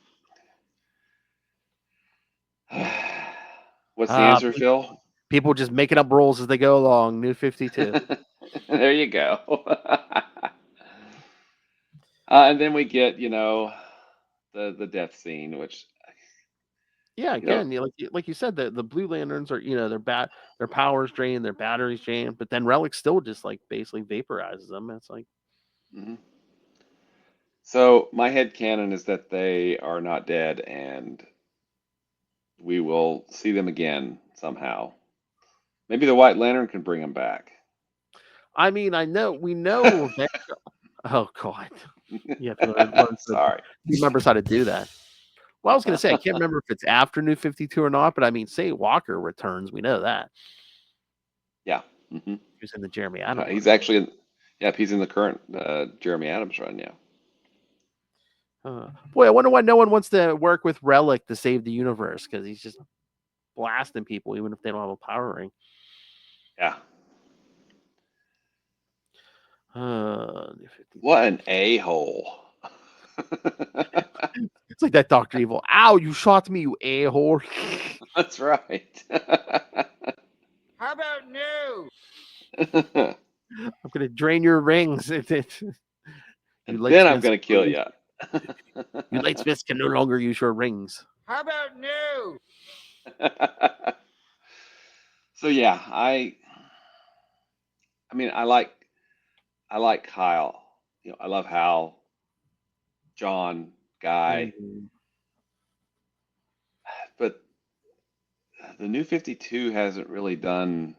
what's the answer, Phil? People just making up rules as they go along. New 52. There you go. And then we get, the death scene, which, Yeah, again, like you said, the Blue Lanterns are, their power's drained, their batteries drained, but then Relic still just like basically vaporizes them. It's like, mhm. So my headcanon is that they are not dead, and we will see them again somehow. Maybe the White Lantern can bring them back. I mean, we know that. Oh God, you have to learn Sorry. he remembers how to do that. Well, I was going to say, I can't remember if it's after New 52 or not, but I mean, say Walker returns, we know that. Yeah. Mm-hmm. He's in the Jeremy Adams. He's actually, he's in the current Jeremy Adams run, yeah. Boy, I wonder why no one wants to work with Relic to save the universe, because he's just blasting people, even if they don't have a power ring. Yeah. New 52. What an a-hole. It's like that Dr. Evil. Ow, you shot me, you a-hole. That's right. How about no? I'm going to drain your rings. And then I'm going to kill you. You Lightsmiths can no longer use your rings. How about no? So yeah, I mean, I like Kyle. I love Hal, John, Guy, but the New 52 hasn't really done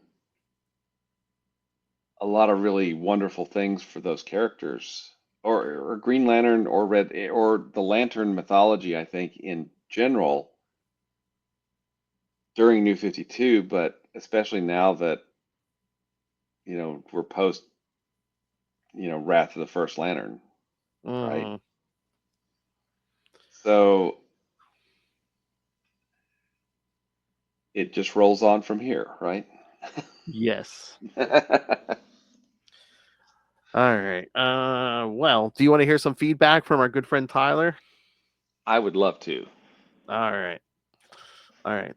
a lot of really wonderful things for those characters, or Green Lantern, or Red, or the Lantern mythology, I think, in general, during New 52, but especially now that we're post Wrath of the First Lantern, right? So it just rolls on from here, right? Yes. All right. Well, do you want to hear some feedback from our good friend Tyler? I would love to. All right.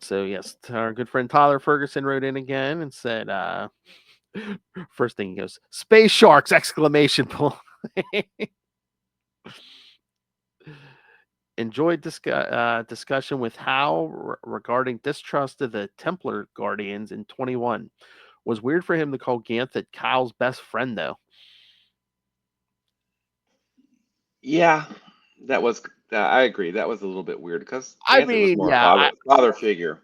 So yes, our good friend Tyler Ferguson wrote in again and said, first thing he goes, "Space sharks!" Exclamation point. Enjoyed discussion with Hal regarding distrust of the Templar Guardians in 21. Was weird for him to call Ganthet Kyle's best friend, though. Yeah, that was. I agree. That was a little bit weird, because I Ganthet was mean, more yeah, father figure.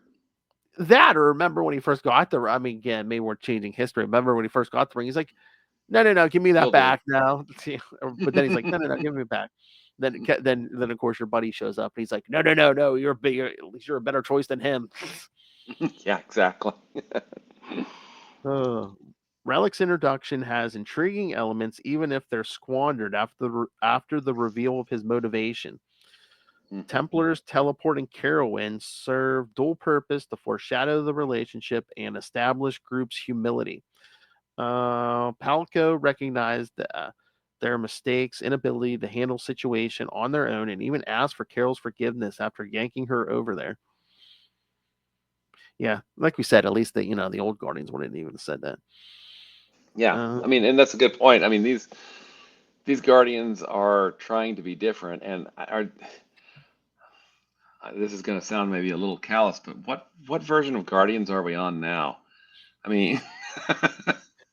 That, or remember when he first got the, I mean, again, maybe we're changing history. Remember when he first got the ring? He's like, no, give me that Still back now. But then he's like, no, give me it back. Then of course your buddy shows up and he's like, no, you're at least you're a better choice than him. Yeah, exactly. Relic's introduction has intriguing elements, even if they're squandered after the reveal of his motivation. Templars teleporting Carowin serve dual purpose to foreshadow the relationship and establish group's humility. Palco recognized their mistakes, inability to handle situation on their own, and even asked for Carol's forgiveness after yanking her over there. Yeah, like we said, at least the old Guardians wouldn't even have said that. Yeah, I mean, and that's a good point. I mean, these Guardians are trying to be different, and this is going to sound maybe a little callous, but what version of Guardians are we on now? I mean,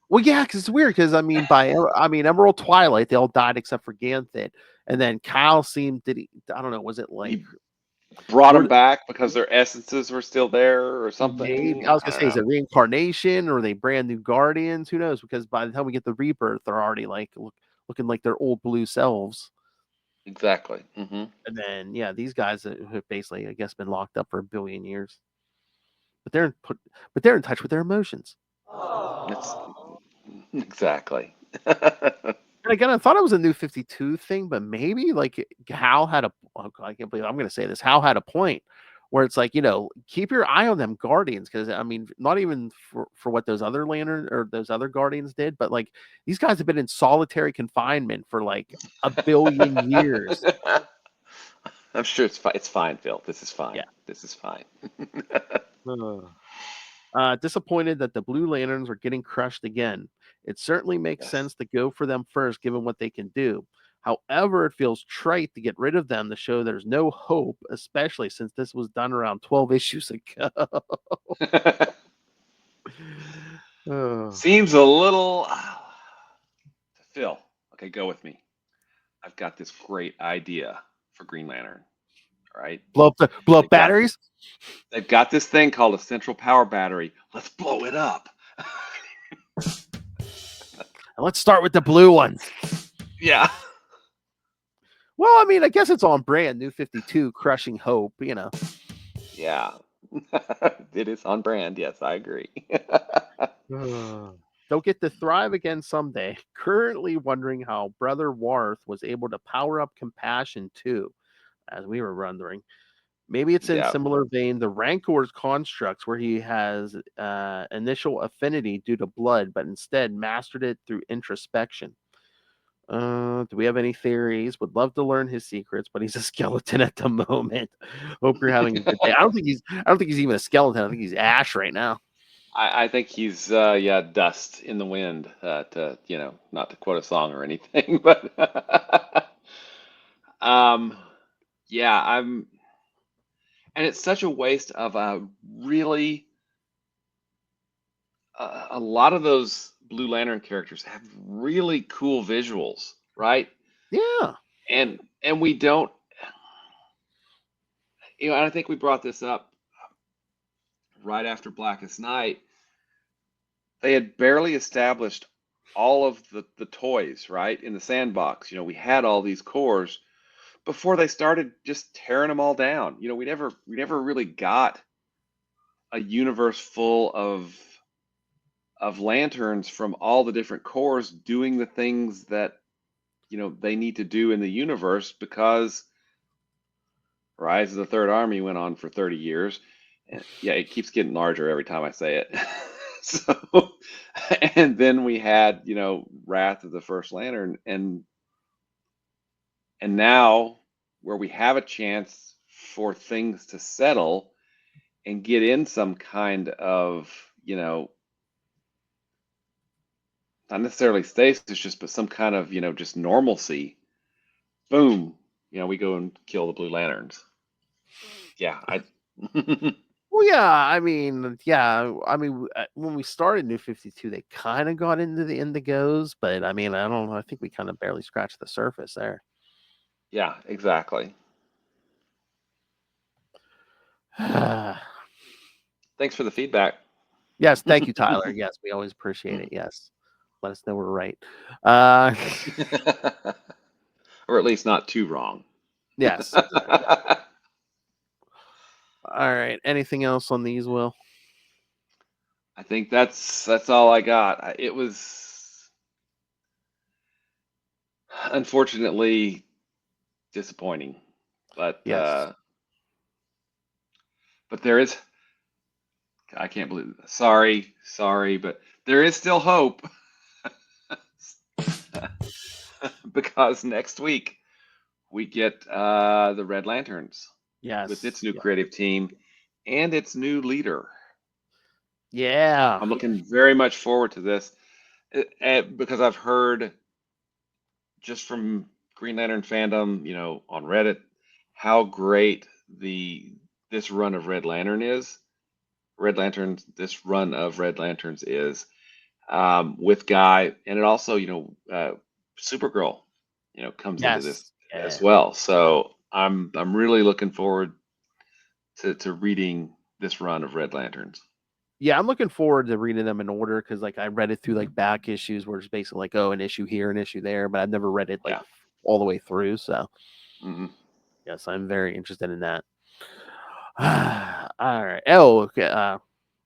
well, yeah, because it's weird. Because I mean, Emerald Twilight, they all died except for Ganthet, and then Kyle seemed I don't know, was it like he brought them back because their essences were still there or something? Maybe I was gonna say, is it reincarnation or are they brand new Guardians? Who knows? Because by the time we get the rebirth, they're already like looking like their old blue selves. Exactly. Mm-hmm. And then these guys have basically, I guess, been locked up for 1 billion years, but they're in touch with their emotions. That's exactly. And again, I thought it was a New 52 thing, but maybe like Hal had I can't believe I'm going to say this. Hal had a point where it's like, keep your eye on them Guardians. Because I mean, not even for what those other Lantern or those other Guardians did, but like these guys have been in solitary confinement for like 1 billion years. I'm sure it's fine, Phil. This is fine. Yeah. This is fine. Disappointed that the Blue Lanterns are getting crushed again. It certainly makes sense to go for them first, given what they can do. However, it feels trite to get rid of them to show there's no hope, especially since this was done around 12 issues ago. Seems a little... Phil, okay, go with me. I've got this great idea for Green Lantern. All right. Blow up batteries? They've got this thing called a central power battery. Let's blow it up. Let's start with the blue ones. Yeah. Well, I mean, I guess it's on brand. New 52, crushing hope, Yeah. It is on brand. Yes, I agree. They'll get to thrive again someday. Currently wondering how Brother Warth was able to power up compassion too, as we were wondering. Maybe it's in similar vein the Rancor's constructs, where he has initial affinity due to blood, but instead mastered it through introspection. Do we have any theories? Would love to learn his secrets, but he's a skeleton at the moment. Hope you're having a good day. I don't think he's even a skeleton. I think he's ash right now. I think he's dust in the wind. Not to quote a song or anything, but and it's such a waste of a really a lot of those Blue Lantern characters have really cool visuals, right? Yeah. And we don't, and I think we brought this up right after Blackest Night. They had barely established all of the toys, right, in the sandbox. We had all these cores before they started just tearing them all down. We never really got a universe full of lanterns from all the different cores doing the things that they need to do in the universe, because Rise of the Third Army went on for 30 years. And it keeps getting larger every time I say it. So, and then we had Wrath of the First Lantern, and now where we have a chance for things to settle and get in some kind of not necessarily stasis, but some kind of just normalcy. Boom, we go and kill the Blue Lanterns. Well, I mean, when we started New 52, they kind of got into the Indigos, but I mean, I don't know. I think we kind of barely scratched the surface there. Yeah, exactly. Thanks for the feedback. Yes, thank you, Tyler. Yes, we always appreciate it. Yes, let us know we're right. Or at least not too wrong. Yes. Exactly. All right. Anything else on these, Will? I think that's all I got. It was unfortunately disappointing, but Yes. but there is. I can't believe it. Sorry, but there is still hope because next week we get the Red Lanterns with its Yes. new creative team and its new leader. Yeah. I'm looking very much forward to this because I've heard just from Green Lantern fandom, on Reddit, how great this run of Red Lantern is. This run of Red Lanterns is with Guy, and it also, Supergirl, comes into Yes. this Yeah. as well. So I'm really looking forward to reading this run of Red Lanterns. Yeah, I'm looking forward to reading them in order because, like, I read it through like back issues where it's basically like, oh, an issue here, an issue there, but I've never read it like Yeah. all the way through. So, Hmm. yes, I'm very interested in that. All right. Oh, okay.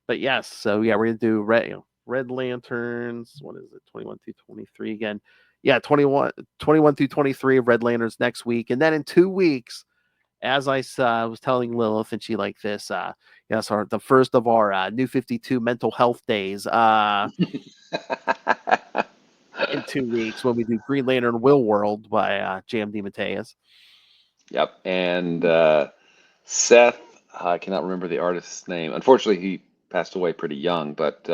But yes, so yeah, we're gonna do Red Lanterns. What is it? 21 through 23 again. Yeah, 21 through 23 of Red Lanterns next week, and then in 2 weeks, as I was telling Lilith, and she liked this. Yes, the first of our New 52 mental health days. In 2 weeks when we do Green Lantern Will World by J.M. DeMatteis. Yep. And Seth, I cannot remember the artist's name. Unfortunately, he passed away pretty young, but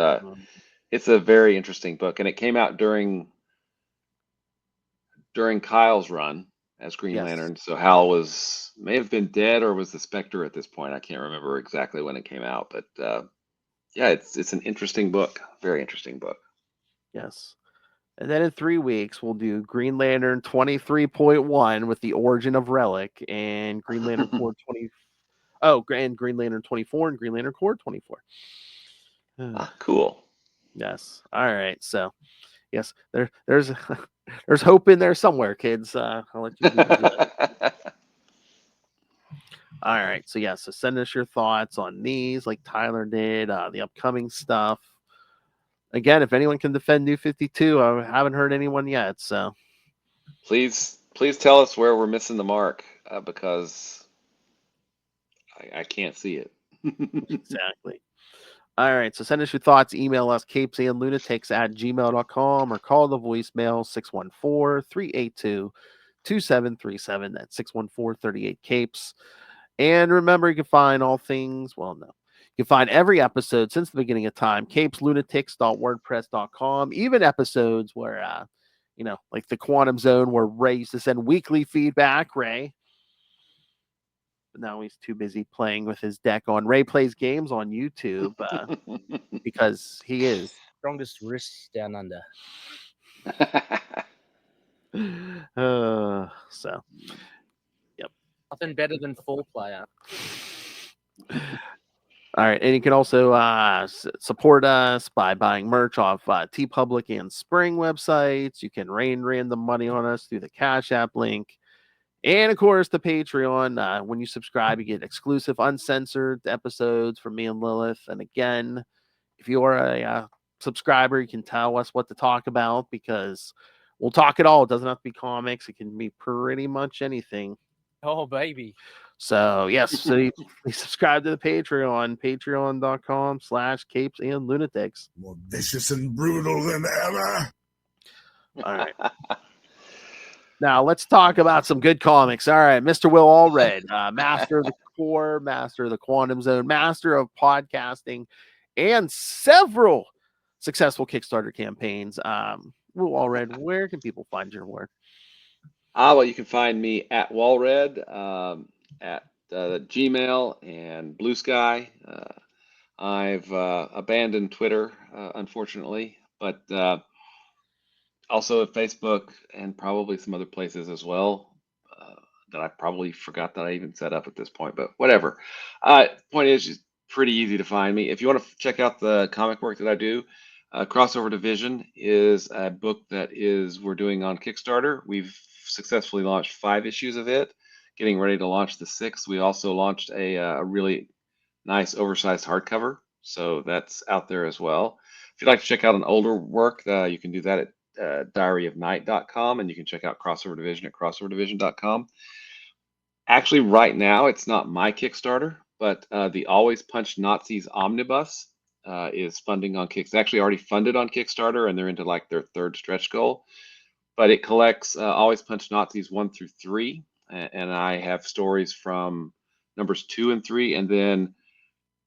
it's a very interesting book, and it came out during Kyle's run as Green Yes. Lantern. So Hal may have been dead or was the Spectre at this point. I can't remember exactly when it came out, but yeah, it's an interesting book, very interesting book. Yes. And then in 3 weeks, we'll do Green Lantern 23.1 with the origin of Relic and Green Lantern Corps 20. Oh, and Green Lantern 24 and Green Lantern Corps 24. Cool. Yes. All right. So, yes, there's there's hope in there somewhere, kids. I'll let you do that. All right. So, yeah. So, send us your thoughts on these, like Tyler did, the upcoming stuff. Again, if anyone can defend New 52, I haven't heard anyone yet. So, Please tell us where we're missing the mark because I can't see it. exactly. All right. So, send us your thoughts. Email us CapesandLunatics@gmail.com or call the voicemail 614-382-2737. That's 614-38-CAPES. And remember, you can find all things, well, no. You can find every episode since the beginning of time, CapesLunatics.wordpress.com, even episodes where, like the Quantum Zone where Ray used to send weekly feedback, Ray. But now he's too busy playing with his deck on Ray Plays Games on YouTube because he is. Strongest wrists down under. So, yep. Nothing better than 4-player. All right, and you can also support us by buying merch off TeePublic and Spring websites. You can rain random money on us through the Cash App link. And, of course, the Patreon. When you subscribe, you get exclusive, uncensored episodes from me and Lilith. And, again, if you are a subscriber, you can tell us what to talk about because we'll talk it all. It doesn't have to be comics. It can be pretty much anything. Oh, baby. So, yes, so you subscribe to the Patreon, patreon.com/CapesandLunatics. More vicious and brutal than ever. All right. Now, let's talk about some good comics. All right, Mr. Will Allred, master of the core, master of the Quantum Zone, master of podcasting, and several successful Kickstarter campaigns. Will Allred, where can people find your work? Well, you can find me at Walred at Gmail and Blue Sky. I've abandoned Twitter, unfortunately, but also at Facebook and probably some other places as well that I probably forgot that I even set up at this point, but whatever. Point is, it's pretty easy to find me. If you want to check out the comic work that I do, Crossover Division is a book that we're doing on Kickstarter. We've successfully launched 5 issues of it, getting ready to launch the 6th. We also launched a really nice oversized hardcover So that's out there as well. If you'd like to check out an older work, you can do that at diaryofnight.com, and you can check out Crossover Division at crossoverdivision.com. Actually, right now, it's not my Kickstarter, but the Always Punch Nazis Omnibus is funding on Kickstarter. Actually already funded on Kickstarter, and they're into like their third stretch goal. But it collects Always Punch Nazis 1 through 3, and I have stories from numbers 2 and 3, and then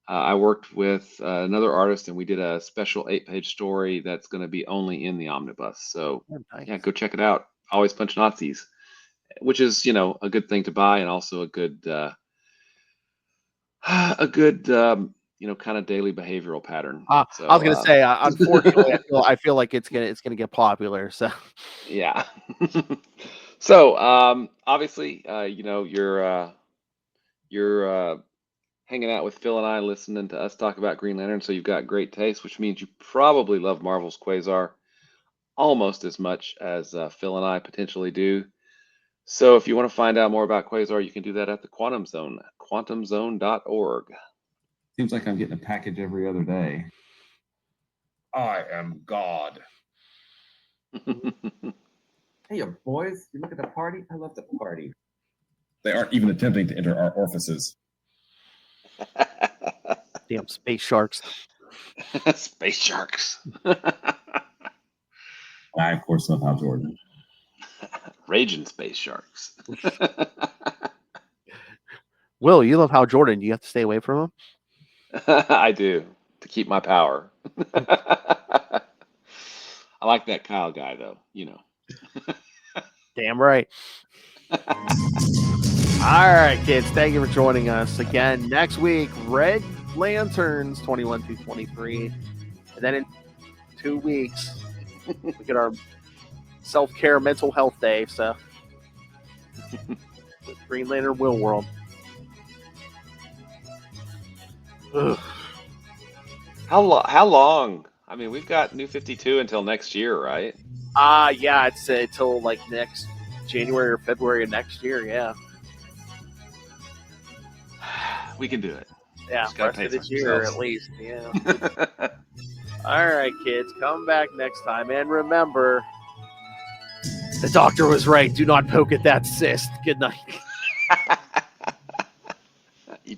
I worked with another artist, and we did a special 8-page story that's going to be only in the omnibus. So yeah, go check it out. Always Punch Nazis, which is, you know, a good thing to buy, and also a good you know, kind of daily behavioral pattern. So, I was gonna say, unfortunately, I feel like it's gonna get popular. So yeah. So obviously, you know, you're hanging out with Phil and I, listening to us talk about Green Lantern, so you've got great taste, which means you probably love Marvel's Quasar almost as much as Phil and I potentially do. So if you want to find out more about Quasar, you can do that at the Quantum Zone, quantumzone.org. Seems like I'm getting a package every other day. I am God. Hey, boys, you look at the party? I love the party. They aren't even attempting to enter our orifices. damn space sharks. Space sharks. I, of course, love Hal Jordan. Raging space sharks. Will, you love Hal Jordan. You have to stay away from him. I do, to keep my power. I like that Kyle guy, though, you know. Damn right. All right, kids. Thank you for joining us again. Next week, Red Lanterns 21 through 23. And then in 2 weeks, we get our self-care mental health day. So, with Green Lantern Will World. Ugh. How long? I mean, we've got New 52 until next year, right? Yeah, it's till like next January or February of next year. Yeah. We can do it. Yeah, Just gotta rest pace of this year ourselves. at least. Yeah. All right, kids, come back next time, and remember, the doctor was right. Do not poke at that cyst. Good night.